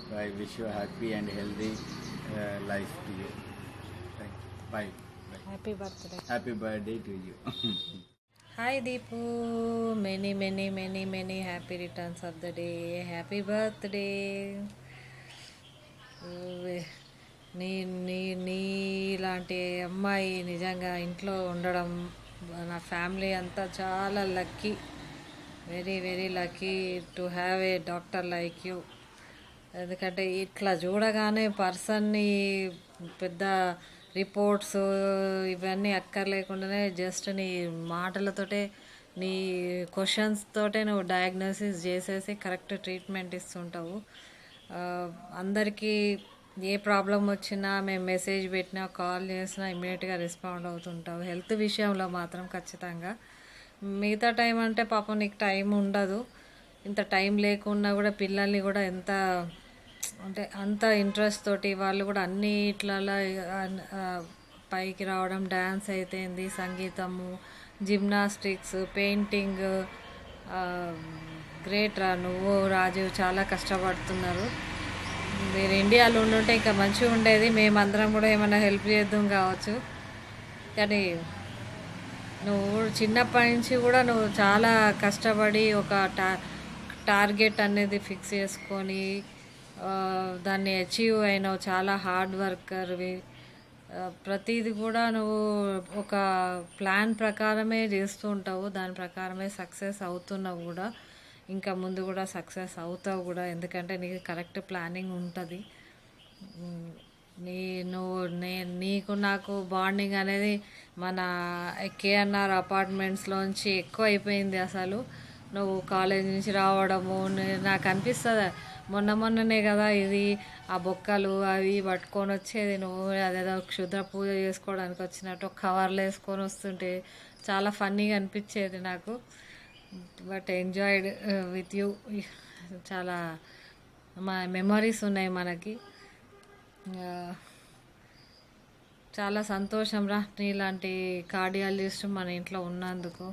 So I wish you happy and healthy life to you. Bye. Happy birthday. Happy birthday to you. Hi Deepu, many happy returns of the day. Happy birthday. నీలాంటి అమ్మాయి నిజంగా ఇంట్లో ఉండడం, నా ఫ్యామిలీ అంతా చాలా lucky, very lucky to have a doctor like you. ఎందుకంటే ఇట్లా చూడగానే పర్సన్ని పెద్ద రిపోర్ట్స్ ఇవన్నీ అక్కర్లేకుండానే జస్ట్ నీ మాటలతోటే, నీ క్వశ్చన్స్ తోటే నువ్వు డయాగ్నోసిస్ చేసేసి కరెక్ట్ ట్రీట్మెంట్ ఇస్తుంటావు. అందరికీ ఏ ప్రాబ్లం వచ్చినా మేము మెసేజ్ పెట్టినా, కాల్ చేసినా ఇమ్మీడియట్గా రెస్పాండ్ అవుతుంటావు. హెల్త్ విషయంలో మాత్రం ఖచ్చితంగా. మిగతా టైం అంటే పాపం నీకు టైం ఉండదు, ఇంత టైం లేకున్నా కూడా పిల్లల్ని కూడా ఎంత అంటే అంత ఇంట్రెస్ట్ తోటి వాళ్ళు కూడా అన్నిట్లలో పైకి రావడం, డ్యాన్స్ అయితేంది, సంగీతము, జిమ్నాస్టిక్స్, పెయింటింగ్. గ్రేట్ రా నువ్వు రాజు, చాలా కష్టపడుతున్నారు. మీరు ఇండియాలో ఉండుంటే ఇంకా మంచిగా ఉండేది, మేమందరం కూడా ఏమైనా హెల్ప్ చేద్దాం కావచ్చు. కానీ నువ్వు చిన్నప్పటి నుంచి కూడా నువ్వు చాలా కష్టపడి ఒక టార్గెట్ అనేది ఫిక్స్ చేసుకొని దాన్ని అచీవ్ అయినావు. చాలా హార్డ్ వర్కర్వి. ప్రతిది కూడా నువ్వు ఒక ప్లాన్ ప్రకారమే చేస్తూ ఉంటావు, దాని ప్రకారమే సక్సెస్ అవుతున్నావు కూడా. ఇంకా ముందు కూడా సక్సెస్ అవుతావు కూడా, ఎందుకంటే నీకు కరెక్ట్ ప్లానింగ్ ఉంటుంది. నీకు నాకు బాండింగ్ అనేది మన కేఎన్ఆర్ అపార్ట్మెంట్స్లోంచి ఎక్కువ అయిపోయింది. అసలు నువ్వు కాలేజ్ నుంచి రావడము నాకు అనిపిస్తుంది, మొన్ననే కదా ఇది ఆ బొక్కలు అవి పట్టుకొని వచ్చేది, నువ్వు అదేదో క్షుద్ర పూజ చేసుకోవడానికి వచ్చినట్టు కవర్లు వేసుకొని వస్తుంటే చాలా ఫన్నీగా అనిపించేది నాకు. But enjoyed with you. చాలా మెమరీస్ ఉన్నాయి మనకి. చాలా సంతోషం రా నీలాంటి కార్డియాలజిస్ట్ మన ఇంట్లో ఉన్నందుకు.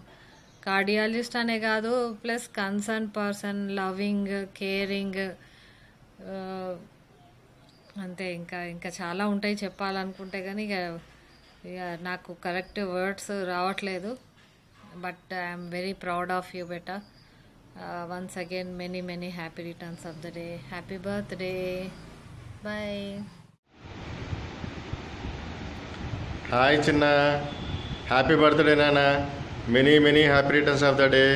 కార్డియాలజిస్ట్ అనే కాదు, plus concern person, loving, caring, అంతే. ఇంకా చాలా ఉంటాయి చెప్పాలనుకుంటే, కానీ ఇక నాకు కరెక్ట్ వర్డ్స్ రావట్లేదు. But I'm very proud of you beta. Once again many happy returns of the day. Happy birthday. Bye. Hi చిన్న, హ్యాపీ బర్త్డే నాన్న. Many happy returns of the day.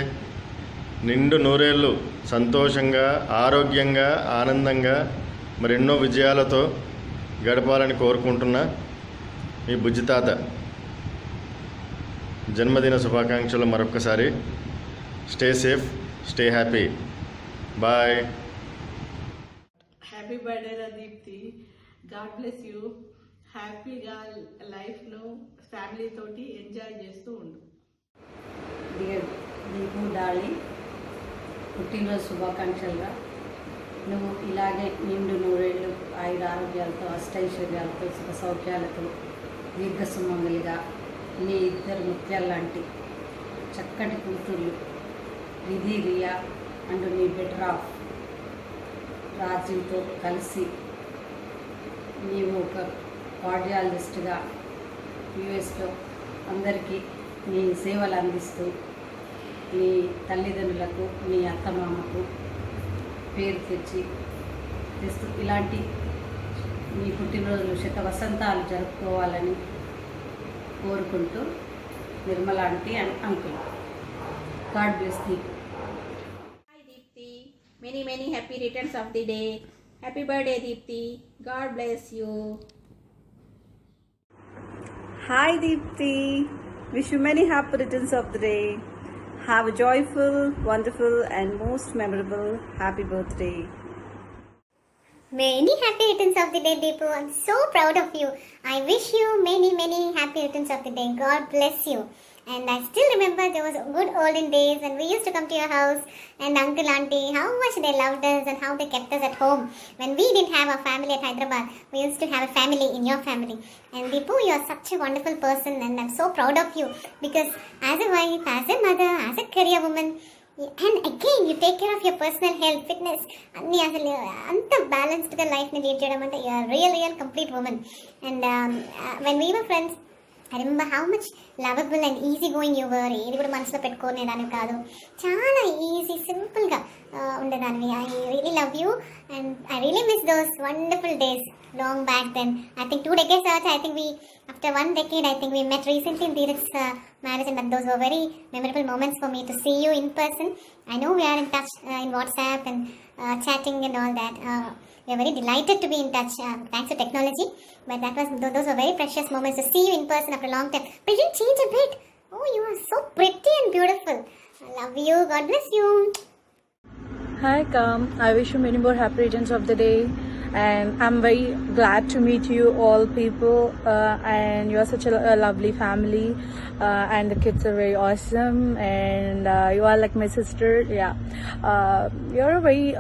నిండు నూరేళ్ళు సంతోషంగా, ఆరోగ్యంగా, ఆనందంగా, మరెన్నో విజయాలతో గడపాలని కోరుకుంటున్నా మీ బుజ్జి తాత. జన్మదిన శుభాకాంక్షలు మరొక్కసారి. Stay safe, stay happy. Bye. Happy birthday రా దీప్తి. God bless you. హ్యాపీగా లైఫ్ను ఫ్యామిలీ తోటి ఎంజాయ్ చేస్తూ ఉండు. డియర్ దీపు డార్లింగ్, పుట్టినరోజు శుభాకాంక్షలుగా. నువ్వు ఇలాగే నిండు నూరేళ్ళు ఆయుర ఆరోగ్యాలతో, అష్టైశ్వర్యాలతో, సుఖ సౌఖ్యాలతో, దీర్ఘసుమంగలిగా నీ ఇద్దరు ముత్యాలు లాంటి చక్కటి కూతుర్లు విధి, రియా అండ్ నీ బెటర్ ఆఫ్ రాజీవ్తో కలిసి నీవు ఒక కార్డియాలజిస్ట్గా యుఎస్లో అందరికీ నీ సేవలు అందిస్తూ నీ తల్లిదండ్రులకు, నీ అత్తమామకు పేరు తెస్తూ ఇలాంటి నీ పుట్టినరోజులు శత వసంతాలు జరుపుకోవాలని కోరుకుంటూ Nirmala aunty and uncle. God bless Deep. Hi Deepthi, many happy returns of the day. Happy birthday Deepthi. God bless you. Hi Deepthi, wish you many happy returns of the day. Have a joyful, wonderful and most memorable happy birthday. Many happy returns of the day, Deepu. I'm so proud of you. I wish you many happy returns of the day. God bless you. And I still remember those good olden days when we used to come to your house, and uncle, auntie, how much they loved us and how they kept us at home. When we didn't have a family at Hyderabad, we used to have a family in your family. And Deepu, you are such a wonderful person, and I'm so proud of you because as a wife, as a mother, as a career woman, and again you take care of your personal health, fitness, అన్ని అసలు అంత బ్యాలెన్స్డ్గా లైఫ్ని lead చేయడం అంటే you are real complete women. And when we were friends, I remember how much lovable and easy going you were. ఏది కూడా మనసులో పెట్టుకునేదాన్ని కాదు, చాలా ఈజీ సింపుల్గా ఉండేదాన్ని. I really love you and I really miss those wonderful days long back then. I think 2 decades out, I think we, after 1 decade, I think we met recently in Dheeraj's marriage, and those were very memorable moments for me to see you in person. I know we are in touch in WhatsApp and chatting and all that. We are very delighted to be in touch thanks to technology, but those were very precious moments to see you in person after a long time. But you didn't change a bit. Oh, you are so pretty and beautiful. I love you. God bless you. Hi Kam, I wish you many more happy returns of the day. and I'm very glad to meet you all people, and you're such a lovely family, and the kids are very awesome, and you are like my sister. Yeah, you're a very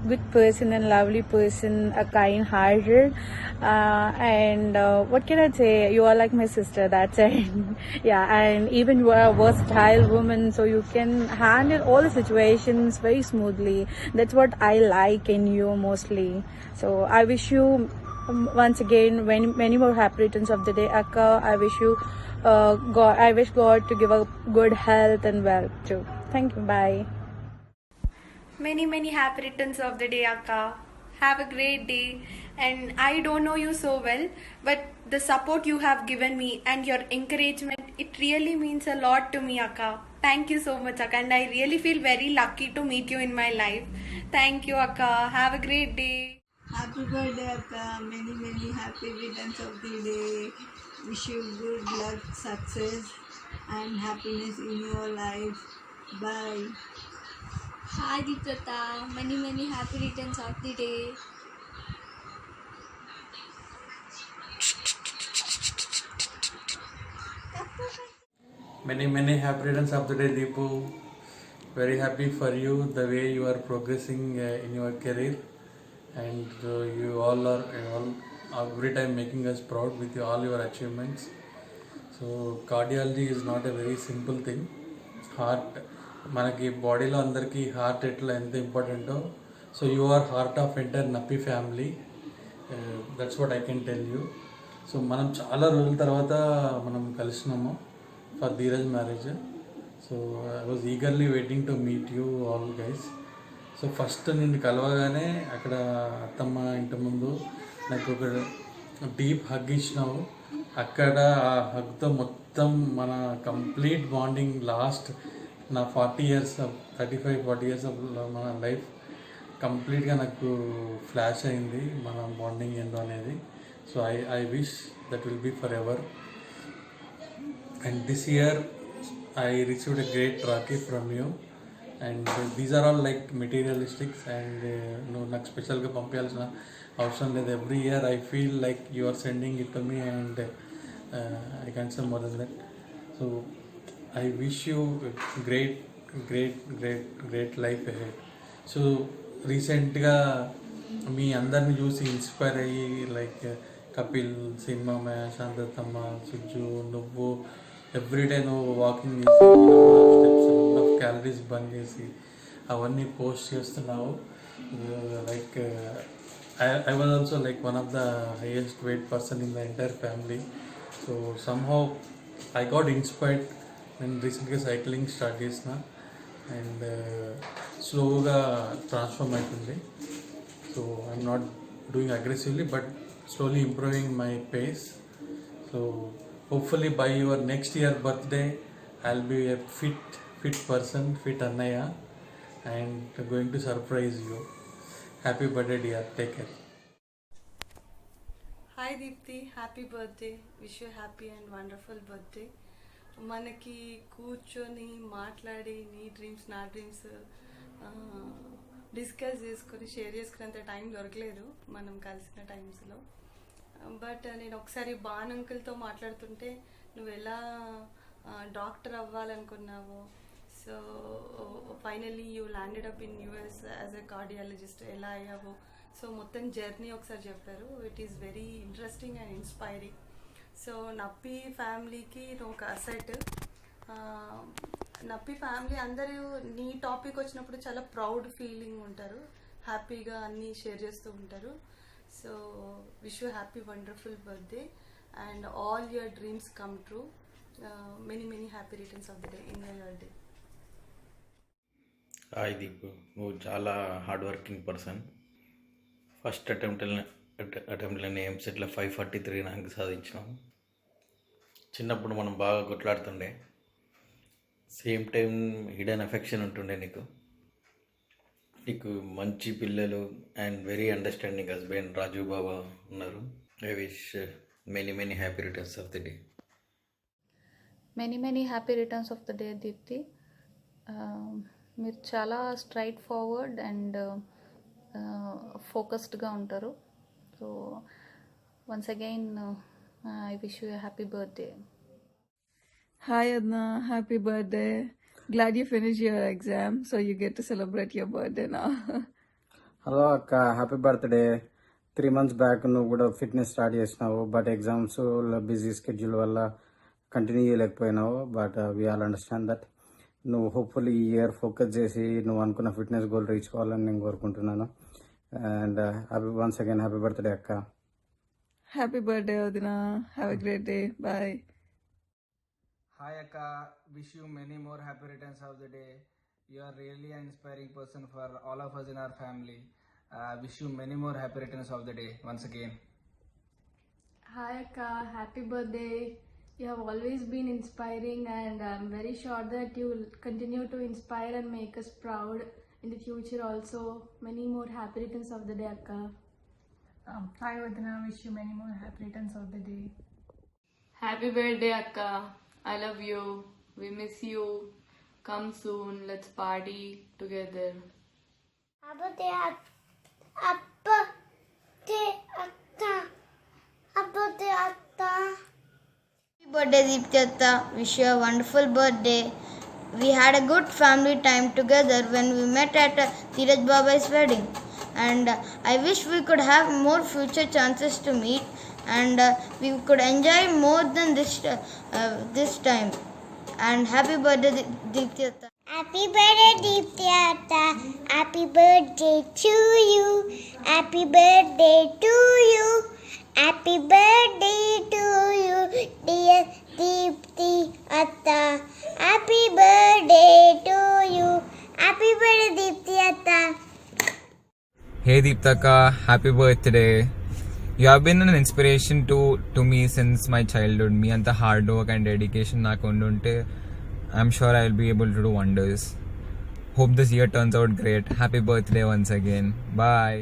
good person and lovely person, a kind-hearted, and what can I say? You are like my sister. That's it. Yeah, and even you are a versatile woman, so you can handle all the situations very smoothly. That's what I like in you mostly. So I wish you once again many more happy returns of the day, Akka. I wish you God. I wish God to give a good health and wealth too. Thank you. Bye. Many happy returns of the day, Akka. Have a great day. And I don't know you so well, but the support you have given me and your encouragement, it really means a lot to me, Akka. Thank you so much, Akka. And I really feel very lucky to meet you in my life. Thank you, Akka. Have a great day. Happy birthday, Akka. Many happy returns of the day. Wish you good luck, success, and happiness in your life. Bye. Hi Deepratha, many happy returns of the day. Many happy returns of the day, Deepu. Very happy for you, the way you are progressing in your career, and you all are every time making us proud with all your achievements. So cardiology is not a very simple thing. Heart మనకి బాడీలో అందరికీ heart ఎట్లా ఎంత ఇంపార్టెంటో, so you are heart of entire Nappi family. That's what I can tell you. So మనం చాలా రోజుల తర్వాత మనం కలిసినాము for Dheeraj marriage. So I was eagerly waiting to meet you all guys. So first నిన్ను కలవగానే అక్కడ అత్తమ్మ ఇంటి ముందు నాకు ఒక డీప్ హగ్ ఇచ్చినావు. అక్కడ ఆ హగ్తో మొత్తం మన కంప్లీట్ బాండింగ్ లాస్ట్ నా 40 years 35-40 years మన లైఫ్ కంప్లీట్గా నాకు ఫ్లాష్ అయింది మన బాండింగ్ ఏందో అనేది. So I wish that will be forever. And this year I received a great rakhi from you, and these are all like materialistics, and నువ్వు నాకు స్పెషల్గా పంపించాల్సిన అవసరం లేదు. Every year I feel like you are sending it to me, and I can't say more than that. So I wish you a great life ahead. So రీసెంట్గా మీ అందరిని చూసి inspire అయ్యి లైక్ కపిల్, సినిమా, శాంతమ్మ, సుజ్జు, నువ్వు ఎవ్రీడే నువ్వు walking చేసి steps calories బంద్ చేసి అవన్నీ post చేస్తున్నావు. Like I was also like one of the highest weight person in the entire family. So somehow I got inspired when recently cycling start చేసిన, and స్లోగా transform అవుతుంది. So I'm not doing aggressively but slowly improving my pace. So hopefully by your next year birthday I'll be a fit person, fit Annaya, and going to surprise you. Happy birthday dear, take care. Hi Deepthi, happy birthday. Wish you happy and wonderful birthday. మనకి కూర్చొని మాట్లాడి నీ dreams నా dreams discuss చేసుకొని share చేసుకునేంత time దొరకలేదు మనం కలిసిన టైమ్స్లో. బట్ నేను ఒకసారి బాన్ అంకుల్తో మాట్లాడుతుంటే నువ్వు ఎలా డాక్టర్ అవ్వాలనుకున్నావో, so finally you landed up in US as a cardiologist, ఎలా అయ్యావో, సో మొత్తం జర్నీ ఒకసారి చెప్పారు. It is very interesting and inspiring. So Nappi ఫ్యామిలీకి నువ్వు ఒక అసెట్. నప్పి ఫ్యామిలీ అందరూ నీ టాపిక్ వచ్చినప్పుడు చాలా ప్రౌడ్ ఫీలింగ్ ఉంటారు, హ్యాపీగా అన్నీ షేర్ చేస్తూ ఉంటారు. So wish you happy wonderful birthday and all your dreams come true. Many happy returns of the day in your day. Hi Deepu, నువ్వు చాలా హార్డ్ వర్కింగ్ పర్సన్. ఫస్ట్ అటెంప్ట్లోనే ఎంసెట్లో 543 ర్యాంక్ సాధించినాం. చిన్నప్పుడు మనం బాగా కొట్లాడుతుండే, సేమ్ టైం హిడెన్ అఫెక్షన్ ఉంటుండే నీకు మంచి పిల్లలు అండ్ వెరీ అండర్స్టాండింగ్ హస్బెండ్ రాజు బాబా ఉన్నారు. I wish many happy returns of the day. Many happy returns of the day Deepti. మీరు చాలా స్ట్రైట్ ఫార్వర్డ్ అండ్ ఫోకస్డ్గా ఉంటారు. So once again, I wish you a happy birthday. Hi Adna, happy birthday. Glad you finished your exam, so you get to celebrate your birthday now. Hello అక్క, happy birthday. 3 months back నువ్వు కూడా fitness start చేసినావు, but exams busy schedule వల్ల continue చేయలేకపోయినావు. But we all understand that. నువ్వు hopefully ఈ year focus చేసి నువ్వు అనుకున్న ఫిట్నెస్ గోల్ రీచ్ కావాలని నేను కోరుకుంటున్నాను. And once again happy birthday అక్క. Happy birthday Adna, have a great day. Bye. Hi Akka, wish you many more happy returns of the day. You are really an inspiring person for all of us in our family. Wish you many more happy returns of the day once again. Hi Akka, happy birthday. You have always been inspiring, and I'm very sure that you will continue to inspire and make us proud in the future also. Many more happy returns of the day, Akka. Hi Vadana, wish you many more happy returns of the day. Happy birthday, Akka. I love you. We miss you. Come soon. Let's party together. Happy birthday, Deepti Atta. Wish you a wonderful birthday. We had a good family time together when we met at Dheeraj Baba's wedding, and I wish we could have more future chances to meet, and we could enjoy more than this time. And happy birthday, Deepti Atta. Happy birthday, Deepti Atta. Happy birthday to you. Happy birthday to you. Happy birthday to you, dear Deepti Atta. Happy birthday to you. Happy birthday, Deepti Atta. Hey Deeptaka, happy birthday. You have been an inspiration to me since my childhood. Me and the hard work and dedication naaku undunte, I'm sure I'll be able to do wonders. Hope this year turns out great. Happy birthday once again. Bye.